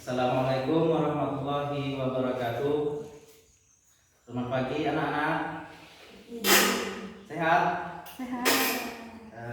Assalamualaikum warahmatullahi wabarakatuh. Selamat pagi anak-anak. Sehat? Sehat.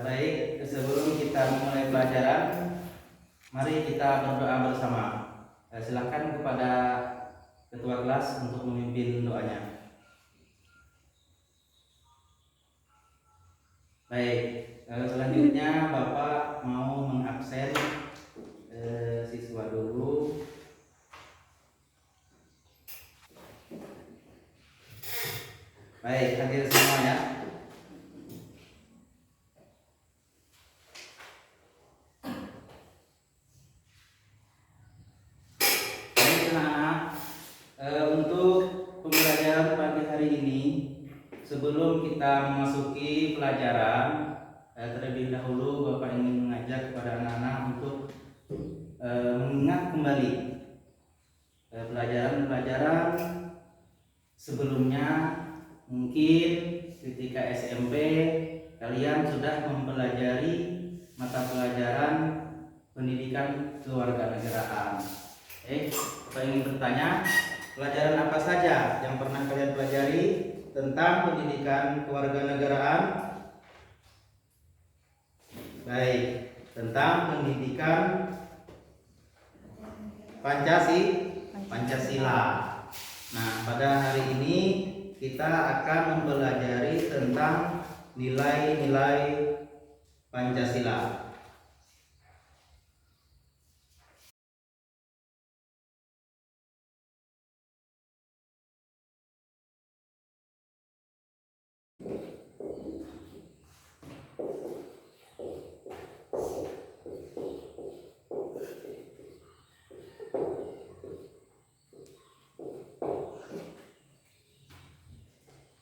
Baik, sebelum kita memulai pelajaran, mari kita berdoa bersama. Silakan kepada ketua kelas untuk memimpin doanya. Baik, selanjutnya Bapak mau mengabsen siswa dulu. Baik, hadir semua ya. Baik anak-anak, untuk pembelajaran pagi hari ini, sebelum kita memasuki pelajaran, terlebih dahulu Bapak ingin mengajak kepada anak-anak untuk mengingat kembali pelajaran-pelajaran sebelumnya. Mungkin ketika SMP kalian sudah mempelajari mata pelajaran pendidikan kewarganegaraan. Saya ingin bertanya, pelajaran apa saja yang pernah kalian pelajari tentang pendidikan kewarganegaraan? Baik, tentang pendidikan Pancasila. Nah, pada hari ini kita akan mempelajari tentang nilai-nilai Pancasila.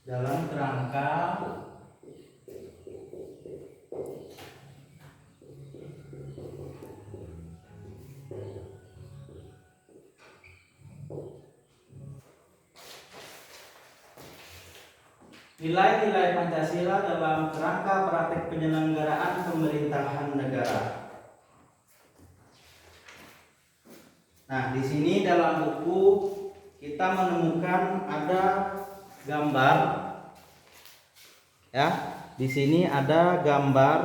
Dalam kerangka nilai-nilai Pancasila dalam kerangka praktek penyelenggaraan pemerintahan negara. Nah, di sini dalam buku kita menemukan ada gambar. Ya, di sini ada gambar.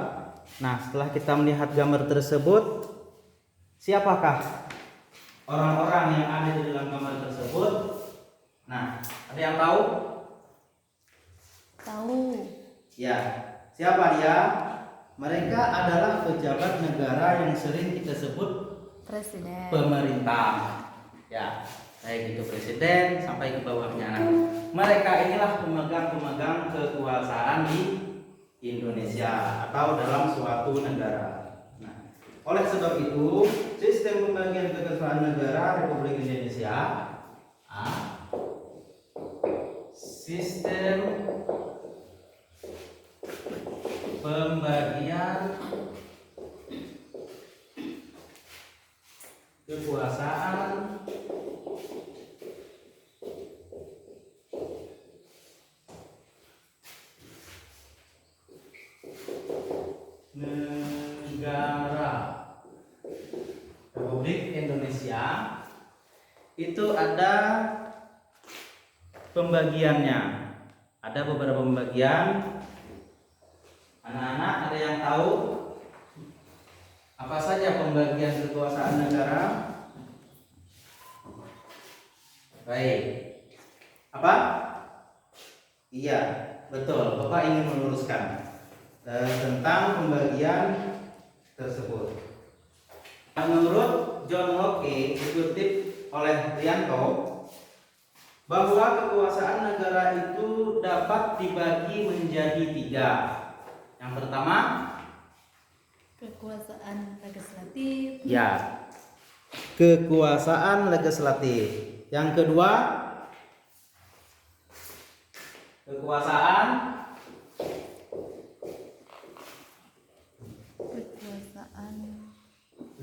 Nah, setelah kita melihat gambar tersebut, siapakah orang-orang yang ada di dalam gambar tersebut? Nah, ada yang tahu? Tahu. Ya, siapa dia? Mereka adalah pejabat negara yang sering kita sebut Presiden. pemerintah. Ya, baik itu presiden sampai ke bawahnya. Nah, mereka inilah pemegang kekuasaan di Indonesia atau dalam suatu negara. Nah, oleh sebab itu, sistem pembagian kekuasaan negara Republik Indonesia, sistem pembagian kekuasaan negara Republik Indonesia itu ada pembagiannya. Ada beberapa pembagian. Anak-anak ada yang tahu apa saja pembagian kekuasaan negara? Baik. Apa? Iya, betul. Bapak ingin meluruskan tentang pembagian tersebut. Menurut John Locke, dikutip oleh Rianto, bahwa kekuasaan negara itu dapat dibagi menjadi 3. Yang pertama, Kekuasaan legislatif. ya, kekuasaan legislatif. Yang kedua, kekuasaan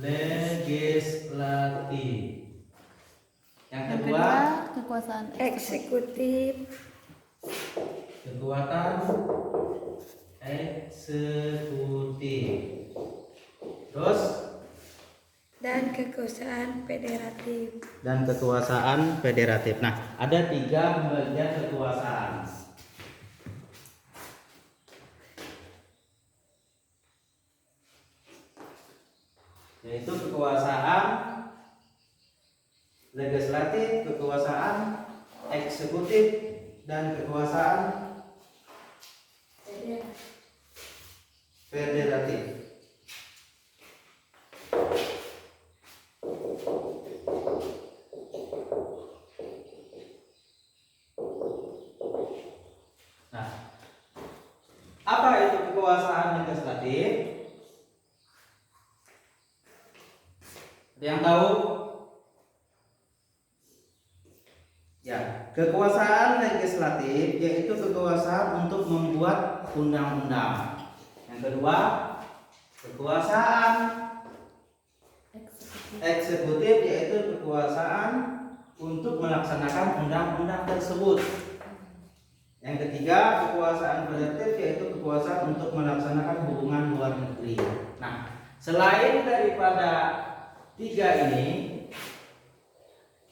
legislatif. Yang kedua, kekuasaan eksekutif. Kekuatan eksekutif. Terus dan kekuasaan federatif. Nah, ada 3 pembagian kekuasaan. Yaitu kekuasaan legislatif, kekuasaan eksekutif, dan kekuasaan federatif. Nah, apa itu kekuasaan legislatif? Ada yang tahu? Ya, kekuasaan legislatif yaitu kekuasaan untuk membuat undang-undang. Yang kedua, kekuasaan eksekutif yaitu kekuasaan untuk melaksanakan undang-undang tersebut. Yang ketiga, kekuasaan federatif yaitu kekuasaan untuk melaksanakan hubungan luar negeri. Nah, selain daripada 3 ini,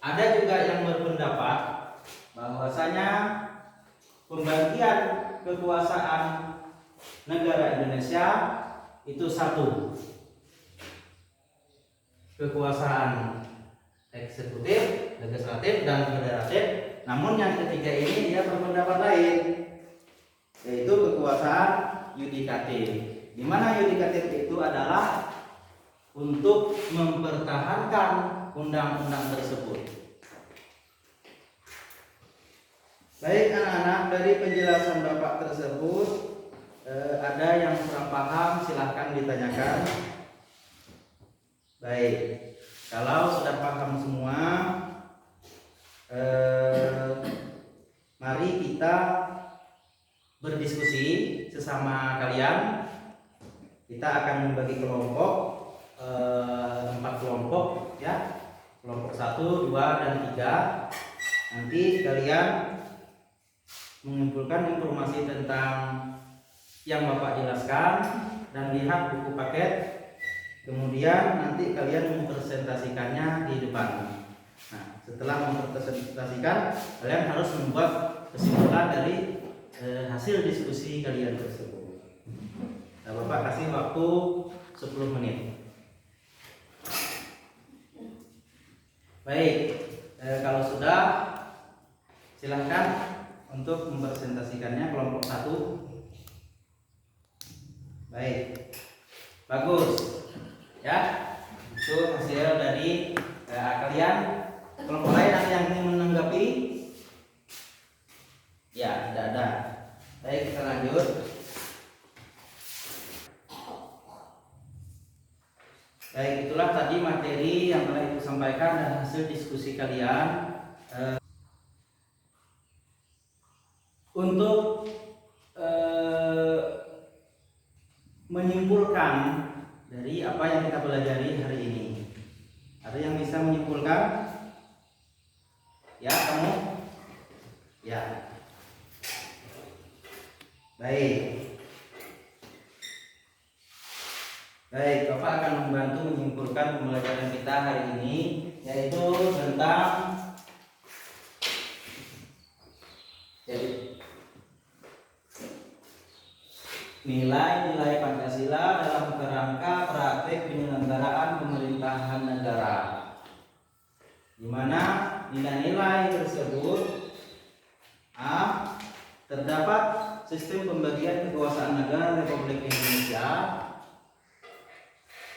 ada juga yang berpendapat bahwasanya pembagian kekuasaan negara Indonesia itu 1. Kekuasaan eksekutif, legislatif, dan federatif. Namun yang ketiga ini dia berpendapat lain, yaitu kekuasaan yudikatif. Di mana yudikatif itu adalah untuk mempertahankan undang-undang tersebut. Baik anak-anak, dari penjelasan Bapak tersebut ada yang kurang paham, silahkan ditanyakan. Baik, kalau sudah paham semua, mari kita berdiskusi sesama kalian. Kita akan membagi kelompok 4 kelompok ya, kelompok 1, 2, dan 3. Nanti kalian mengumpulkan informasi tentang yang Bapak jelaskan dan lihat buku paket. Kemudian nanti kalian mempresentasikannya di depan. Nah, setelah mempresentasikan, kalian harus membuat kesimpulan dari hasil diskusi kalian tersebut. Nah, Bapak kasih waktu 10 menit. Baik, kalau sudah silahkan untuk mempresentasikannya kelompok 1. Baik, bagus ya, itu hasil dari kalian. Kelompok lain ada yang ingin menanggapi? Ya, tidak ada. Baik, kita lanjut. Baik, itulah tadi materi yang telah Ibu sampaikan dan hasil diskusi kalian. Untuk menyimpulkan dari apa yang kita pelajari hari ini, ada yang bisa menyimpulkan? Ya, kamu? Ya. Baik. Baik, Bapak akan membantu menyimpulkan pembelajaran kita hari ini, yaitu tentang nilai-nilai Pancasila dalam kerangka praktik penyelenggaraan pemerintahan negara, di mana nilai-nilai tersebut terdapat sistem pembagian kekuasaan negara Republik Indonesia.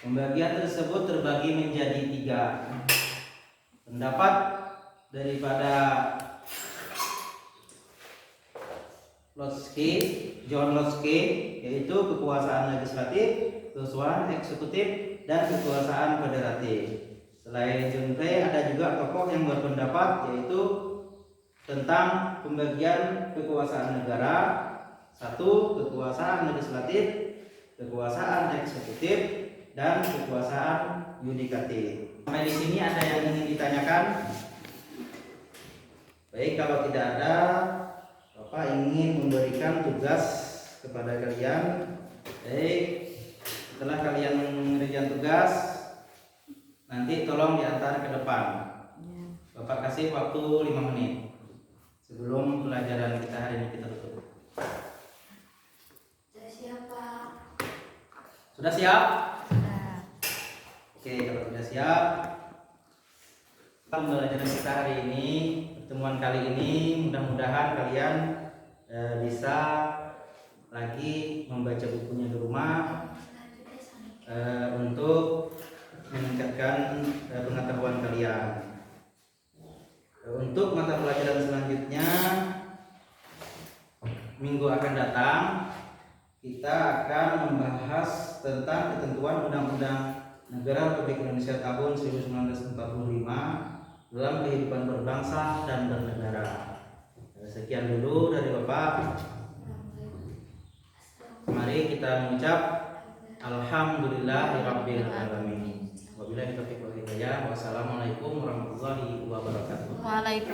Pembagian tersebut terbagi menjadi 3. Pendapat daripada John Locke, yaitu kekuasaan legislatif, kekuasaan eksekutif, dan kekuasaan federatif. Selain John Locke, ada juga tokoh yang berpendapat yaitu tentang pembagian kekuasaan negara. 1. Kekuasaan legislatif, kekuasaan eksekutif, dan kekuasaan yudikatif. Sampai di sini ada yang ingin ditanyakan? Baik, kalau tidak ada, Bapak ingin memberikan tugas kepada kalian. Baik, setelah kalian mengerjakan tugas, nanti tolong diantar ke depan. Ya. Bapak kasih waktu 5 menit sebelum pelajaran kita hari ini kita tutup. Sudah siap? Sudah. Oke, kalau sudah siap, pembelajaran kita hari ini, pertemuan kali ini, mudah-mudahan kalian bisa lagi membaca bukunya di rumah untuk meningkatkan pengetahuan kalian. Untuk mata pelajaran selanjutnya minggu akan datang, kita akan membahas tentang ketentuan Undang-Undang Negara Republik Indonesia tahun 1945 dalam kehidupan berbangsa dan bernegara. Sekian dulu dari Bapak. Mari kita mengucap Alhamdulillahirabbil alamin. Wabillahi taufiq wal hidayah. Wassalamualaikum warahmatullahi wabarakatuh. Waalaikumsalam.